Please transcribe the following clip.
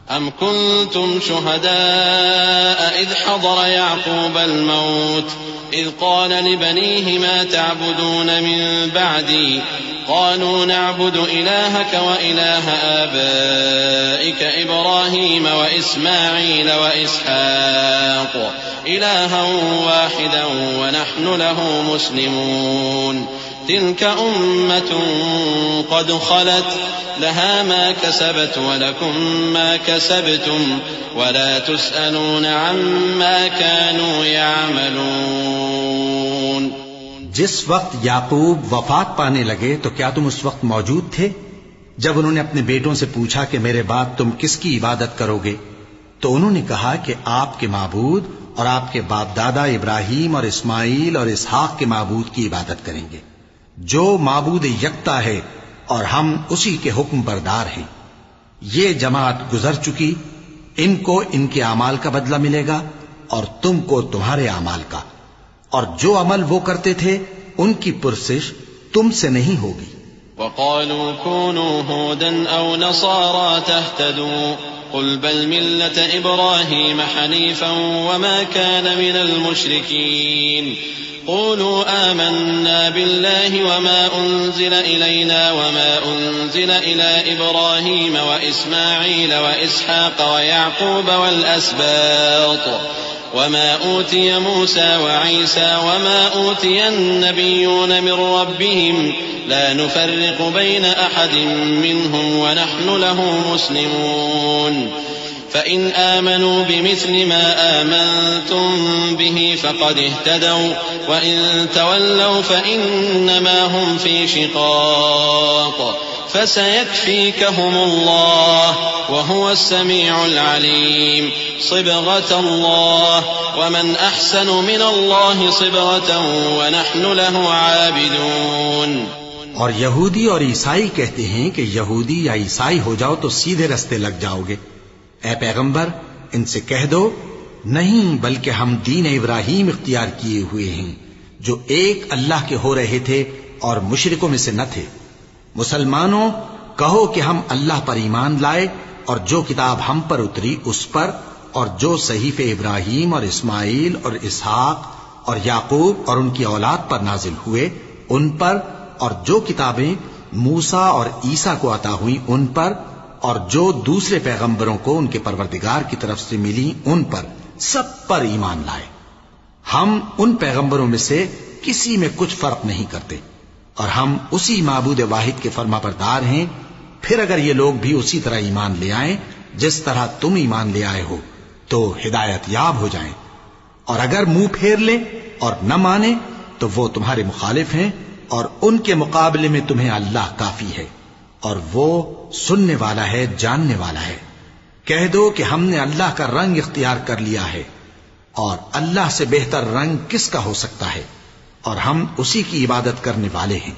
Um कुन्तुम शुहदाअ is हज़र Yakub अल-मौत is क़ाल लिबनीहि मा तअबुदून मिन बअदी क़ालू नअबुदु इलाहक व इलाह आबाइक इब्राहीम व इस्माईल व इसहाक़ इलाहन वाहिदन व नहनु लहु मुस्लिमून तिल्क उम्मतुन क़द ख़लत लहा मा कसबत व लकुम मा कसबतुम व ला तुस्अलून अम्मा कानू यअमलून। जिस वक्त याकूब वफात पाने लगे तो क्या तुम उस वक्त मौजूद थे जब उन्होंने अपने बेटों से पूछा कि मेरे बाद तुम किसकी इबादत करोगे? तो उन्होंने कहा कि आपके माबूद और आपके बाप दादा इब्राहीम और इस्माईल और इसहाक के माबूद की इबादत करेंगे, जो माबूद यकता है और हम उसी के हुक्म बरदार हैं। ये जमात गुजर चुकी, इनको इनके अमाल का बदला मिलेगा और तुमको तुम्हारे अमाल का, और जो अमल वो करते थे उनकी पुरसिश तुमसे नहीं होगी। वक़ालू कूनू हूदन औ नसारा तहतदू क़ुल बल मिल्लत इब्राहीम हनीफ़न वमा कान मिनल मुश्रिकीन क़ूलू आमन्ना बिल्लाहि वमा उन्ज़िल इलैना वमा उन्ज़िल इला इब्राहीम व इस्माईल व इसहाक़ व याक़ूब वल अस्बात वमा ऊतिय मूसा व ईसा वमा ऊतिय अन्नबिय्यून मिन रब्बिहिम ला नुफ़र्रिक़ु बैन अहदिन मिनहुम व नहनु लहु मुस्लिमून फ़इन आमनू बिमिस्लि मा आमनतुम बिहि फ़क़द इह्तदौ व इन तवल्लौ फ़इन्नमा हुम फ़ी शिक़ाक़ फ़सयक्फ़ीकहुमुल्लाह व हुवस्समीउल अलीम सिबग़तल्लाह व मन अहसनु मिनल्लाहि सिबग़तन व नहनु लहु आबिदून। और यहूदी और ईसाई कहते हैं कि यहूदी या ईसाई हो जाओ तो सीधे रास्ते लग जाओगे। ऐ पैगंबर, इनसे कह दो, नहीं, बल्कि हम दीन इब्राहीम इख्तियार किए हुए हैं, जो एक अल्लाह के हो रहे थे और मुशरिकों में से न थे। मुसलमानों, कहो कि हम अल्लाह पर ईमान लाए और जो किताब हम पर उतरी उस पर, और जो सहीफे इब्राहीम और इस्माईल और इसहाक और याकूब और उनकी औलाद पर नाजिल हुए उन पर, और जो किताबें मूसा और ईसा को अता हुई उन पर, और जो दूसरे पैगंबरों को उनके परवरदिगार की तरफ से मिली उन पर, सब पर ईमान लाए। हम उन पैगंबरों में से किसी में कुछ फर्क नहीं करते और हम उसी माबूद वाहिद के फरमाबरदार हैं। फिर अगर ये लोग भी उसी तरह ईमान ले आए जिस तरह तुम ईमान ले आए हो तो हिदायत याब हो जाएं, और अगर मुंह फेर ले और न माने तो वो तुम्हारे मुखालिफ हैं, और उनके मुकाबले में तुम्हें अल्लाह काफी है और वो सुनने वाला है, जानने वाला है। कह दो कि हमने अल्लाह का रंग इख्तियार कर लिया है, और अल्लाह से बेहतर रंग किसका हो सकता है, और हम उसी की इबादत करने वाले हैं।